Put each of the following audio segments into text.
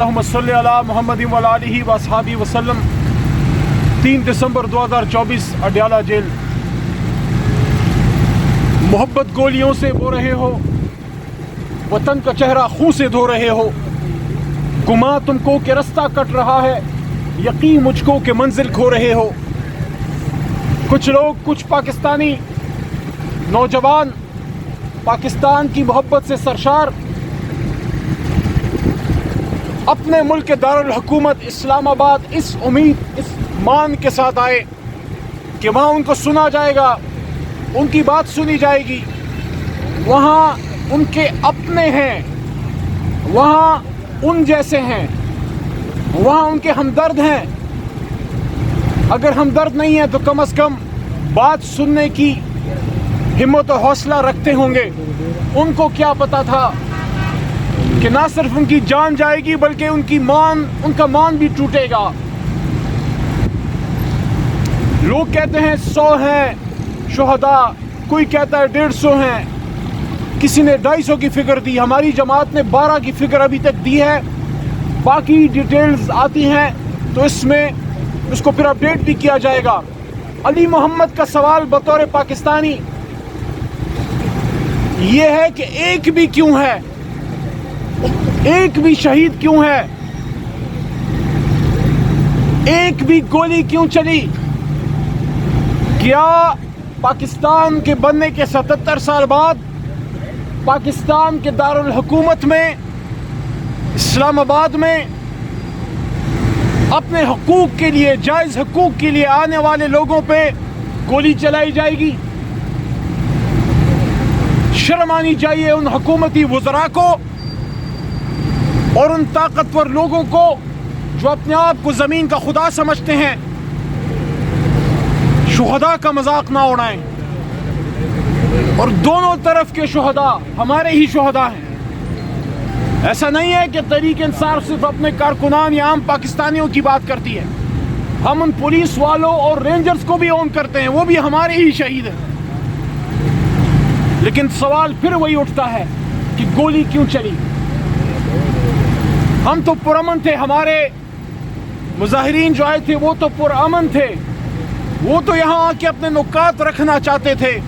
اللہم صلی علی محمد و آلہ و اصحابہ وسلم۔ 3 دسمبر 2024 اڈیالہ جیل۔ محبت گولیوں سے بو رہے ہو، وطن کا چہرہ خون سے دھو رہے ہو، گما تم کو کہ رستہ کٹ رہا ہے، یقین مجھ کو کہ منزل کھو رہے ہو۔ کچھ لوگ، کچھ پاکستانی نوجوان پاکستان کی محبت سے سرشار اپنے ملک کے دارالحکومت اسلام آباد اس امید، اس مان کے ساتھ آئے کہ وہاں ان کو سنا جائے گا، ان کی بات سنی جائے گی، وہاں ان کے اپنے ہیں، وہاں ان جیسے ہیں، وہاں ان کے ہمدرد ہیں۔ اگر ہمدرد نہیں ہیں تو کم از کم بات سننے کی ہمت و حوصلہ رکھتے ہوں گے۔ ان کو کیا پتا تھا کہ نہ صرف ان کی جان جائے گی بلکہ ان کا مان بھی ٹوٹے گا۔ لوگ کہتے ہیں 100 ہیں شہداء، کوئی کہتا ہے 150 ہیں، کسی نے 250 کی فگر دی، ہماری جماعت نے 12 کی فگر ابھی تک دی ہے، باقی ڈیٹیلز آتی ہیں تو اس کو پھر اپڈیٹ بھی کیا جائے گا۔ علی محمد کا سوال بطور پاکستانی یہ ہے کہ ایک بھی کیوں ہے، ایک بھی شہید کیوں ہے، ایک بھی گولی کیوں چلی؟ کیا پاکستان کے بننے کے 77 سال بعد پاکستان کے دارالحکومت میں اسلام آباد میں اپنے حقوق کے لیے، جائز حقوق کے لیے آنے والے لوگوں پہ گولی چلائی جائے گی؟ شرم آنی چاہیے ان حکومتی وزراء کو اور ان طاقتور لوگوں کو جو اپنے آپ کو زمین کا خدا سمجھتے ہیں۔ شہداء کا مذاق نہ اڑائیں، اور دونوں طرف کے شہداء ہمارے ہی شہداء ہیں۔ ایسا نہیں ہے کہ تحریک انصاف صرف اپنے کارکنان یا عام پاکستانیوں کی بات کرتی ہے، ہم ان پولیس والوں اور رینجرز کو بھی اون کرتے ہیں، وہ بھی ہمارے ہی شہید ہیں۔ لیکن سوال پھر وہی اٹھتا ہے کہ گولی کیوں چلی؟ ہم تو پرامن تھے، ہمارے مظاہرین جو آئے تھے وہ تو پرامن تھے، وہ تو یہاں آ کے اپنے نکات رکھنا چاہتے تھے،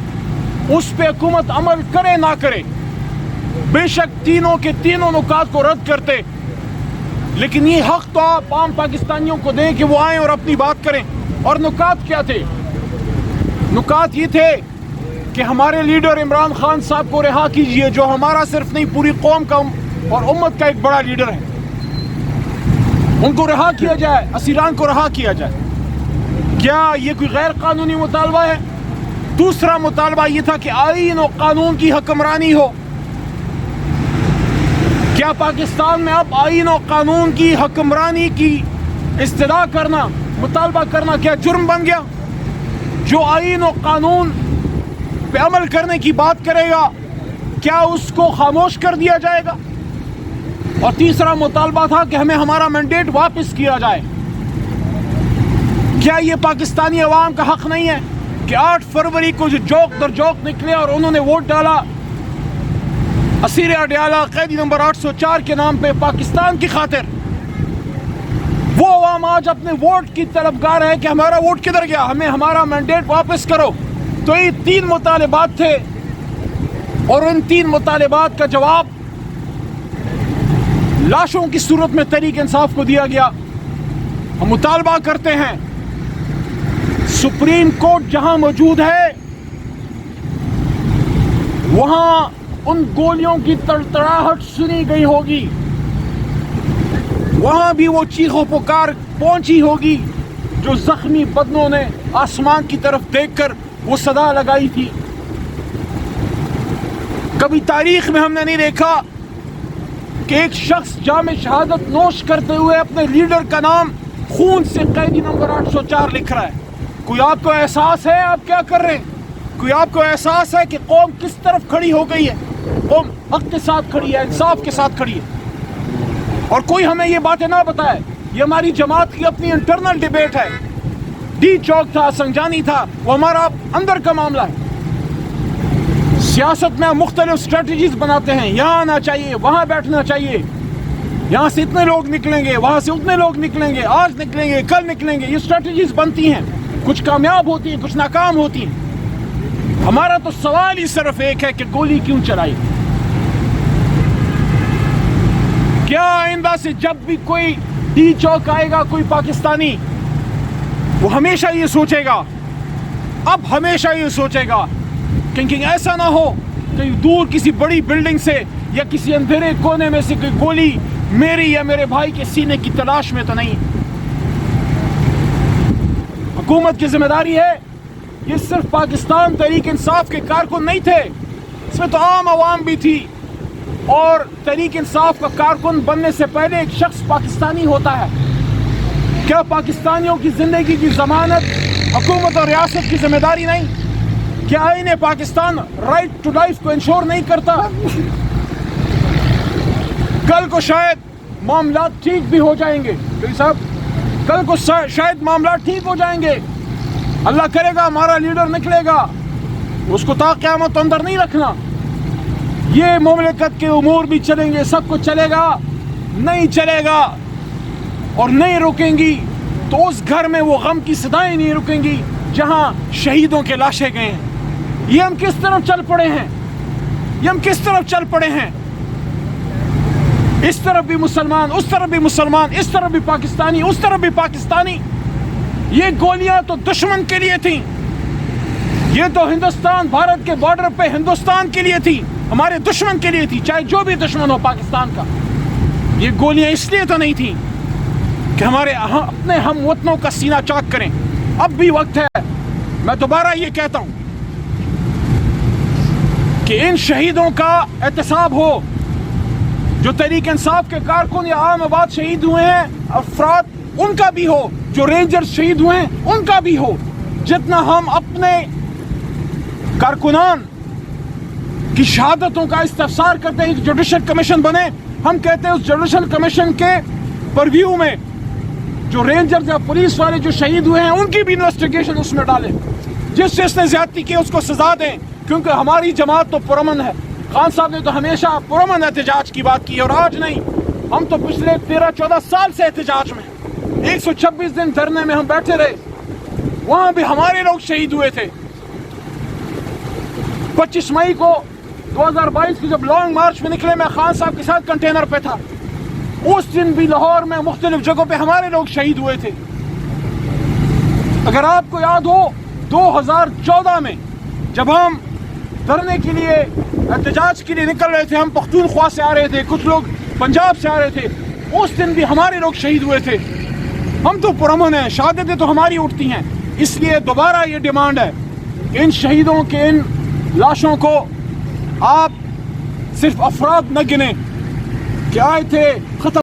اس پہ حکومت عمل کرے نہ کرے، بے شک تینوں کے تینوں نکات کو رد کرتے، لیکن یہ حق تو آپ عام پاکستانیوں کو دیں کہ وہ آئیں اور اپنی بات کریں۔ اور نکات کیا تھے؟ نکات یہ تھے کہ ہمارے لیڈر عمران خان صاحب کو رہا کیجئے، جو ہمارا صرف نہیں پوری قوم کا اور امت کا ایک بڑا لیڈر ہے، ان کو رہا کیا جائے، اسیران کو رہا کیا جائے۔ کیا یہ کوئی غیر قانونی مطالبہ ہے؟ دوسرا مطالبہ یہ تھا کہ آئین و قانون کی حکمرانی ہو۔ کیا پاکستان میں اب آئین و قانون کی حکمرانی کی استدعا کرنا، مطالبہ کرنا کیا جرم بن گیا؟ جو آئین و قانون پہ عمل کرنے کی بات کرے گا کیا اس کو خاموش کر دیا جائے گا؟ اور تیسرا مطالبہ تھا کہ ہمیں ہمارا مینڈیٹ واپس کیا جائے۔ کیا یہ پاکستانی عوام کا حق نہیں ہے کہ 8 فروری کو جو جوک در جوک نکلے اور انہوں نے ووٹ ڈالا اسیر اڈیالہ قیدی نمبر 804 کے نام پہ پاکستان کی خاطر، وہ عوام آج اپنے ووٹ کی طلبگار ہے کہ ہمارا ووٹ کدھر گیا، ہمیں ہمارا مینڈیٹ واپس کرو؟ تو یہ 3 مطالبات تھے، اور ان 3 مطالبات کا جواب لاشوں کی صورت میں تحریک انصاف کو دیا گیا۔ ہم مطالبہ کرتے ہیں سپریم کورٹ جہاں موجود ہے وہاں ان گولیوں کی تڑتڑاہٹ سنی گئی ہوگی، وہاں بھی وہ چیخ و پکار پہنچی ہوگی جو زخمی بدنوں نے آسمان کی طرف دیکھ کر وہ صدا لگائی تھی۔ کبھی تاریخ میں ہم نے نہیں دیکھا کہ ایک شخص جام شہادت نوش کرتے ہوئے اپنے لیڈر کا نام خون سے قیدی نمبر 804 لکھ رہا ہے۔ کوئی آپ کو احساس ہے آپ کیا کر رہے ہیں؟ کوئی آپ کو احساس ہے کہ قوم کس طرف کھڑی ہو گئی ہے؟ قوم حق کے ساتھ کھڑی ہے، انصاف کے ساتھ کھڑی ہے، اور کوئی ہمیں یہ باتیں نہ بتائے۔ یہ ہماری جماعت کی اپنی انٹرنل ڈیبیٹ ہے، ڈی چوک تھا، سنجانی تھا، وہ ہمارا اندر کا معاملہ ہے۔ سیاست میں مختلف اسٹریٹجیز بناتے ہیں، یہاں آنا چاہیے، وہاں بیٹھنا چاہیے، یہاں سے اتنے لوگ نکلیں گے, وہاں سے اتنے لوگ نکلیں گے, آج نکلیں گے, کل نکلیں گے. یہ اسٹریٹجیز بنتی ہیں, کچھ کامیاب ہوتی ہیں, کچھ ناکام ہوتی ہیں. ہمارا تو سوال ہی صرف ایک ہے کہ گولی کیوں چلائی؟ کیا آئندہ سے جب بھی کوئی ڈی چوک آئے گا کوئی پاکستانی, وہ ہمیشہ یہ سوچے گا, اب ہمیشہ یہ سوچے گا کہ ایسا نہ ہو کہیں دور کسی بڑی بلڈنگ سے یا کسی اندھیرے کونے میں سے کوئی گولی میری یا میرے بھائی کے سینے کی تلاش میں تو نہیں. حکومت کی ذمہ داری ہے. یہ صرف پاکستان تحریک انصاف کے کارکن نہیں تھے, اس میں تو عام عوام بھی تھی. اور تحریک انصاف کا کارکن بننے سے پہلے ایک شخص پاکستانی ہوتا ہے. کیا پاکستانیوں کی زندگی کی ضمانت حکومت اور ریاست کی ذمہ داری نہیں؟ کیا آئین پاکستان رائٹ ٹو لائف کو انشور نہیں کرتا؟ کل کو شاید معاملات ٹھیک بھی ہو جائیں گے صاحب, کل کو شاید معاملات ٹھیک ہو جائیں گے, اللہ کرے گا ہمارا لیڈر نکلے گا, اس کو تا قیامت اندر نہیں رکھنا. یہ مملکت کے امور بھی چلیں گے, سب کچھ چلے گا, نہیں چلے گا اور نہیں رکیں گی تو اس گھر میں وہ غم کی صدائیں نہیں رکیں گی جہاں شہیدوں کے لاشیں گئے ہیں. یہ ہم کس طرف چل پڑے ہیں, یہ ہم کس طرف چل پڑے ہیں؟ اس طرف بھی مسلمان, اس طرف بھی مسلمان, اس طرف بھی پاکستانی, اس طرف بھی پاکستانی. یہ گولیاں تو دشمن کے لیے تھیں, یہ تو ہندوستان بھارت کے بارڈر پہ ہندوستان کے لیے تھی, ہمارے دشمن کے لیے تھی, چاہے جو بھی دشمن ہو پاکستان کا. یہ گولیاں اس لیے تو نہیں تھیں کہ ہمارے اپنے ہم وطنوں کا سینہ چاک کریں. اب بھی وقت ہے, میں دوبارہ یہ کہتا ہوں کہ ان شہیدوں کا احتساب ہو, جو تحریک انصاف کے کارکن یا عام آباد شہید ہوئے ہیں افراد, ان کا بھی ہو, جو رینجر شہید ہوئے ہیں ان کا بھی ہو. جتنا ہم اپنے کارکنان کی شہادتوں کا استفسار کرتے ہیں, جوڈیشل کمیشن بنے, ہم کہتے ہیں اس جوڈیشل کمیشن کے پرویو میں جو رینجرز یا پولیس والے جو شہید ہوئے ہیں ان کی بھی انویسٹیگیشن اس میں ڈالیں, جس سے اس نے زیادتی کی اس کو سزا دیں, کیونکہ ہماری جماعت تو پرامن ہے. خان صاحب نے تو ہمیشہ پرامن احتجاج کی بات کی, اور آج نہیں, ہم تو پچھلے 13-14 سال سے احتجاج میں, 126 دن دھرنے میں ہم بیٹھے رہے, وہاں بھی ہمارے لوگ شہید ہوئے تھے. 25 مئی کو 2022 کی جب لانگ مارچ میں نکلے, میں خان صاحب کے ساتھ کنٹینر پہ تھا, اس دن بھی لاہور میں مختلف جگہوں پہ ہمارے لوگ شہید ہوئے تھے. اگر آپ کو یاد ہو 2014 میں جب ہم دھرنے کے لیے احتجاج کے لیے نکل رہے تھے, ہم پختونخوا سے آ رہے تھے, کچھ لوگ پنجاب سے آ رہے تھے, اس دن بھی ہمارے لوگ شہید ہوئے تھے. ہم تو پرامن ہیں, شہادتیں تو ہماری اٹھتی ہیں. اس لیے دوبارہ یہ ڈیمانڈ ہے, ان شہیدوں کے ان لاشوں کو آپ صرف افراد نہ گنیں کہ آئے تھے ختم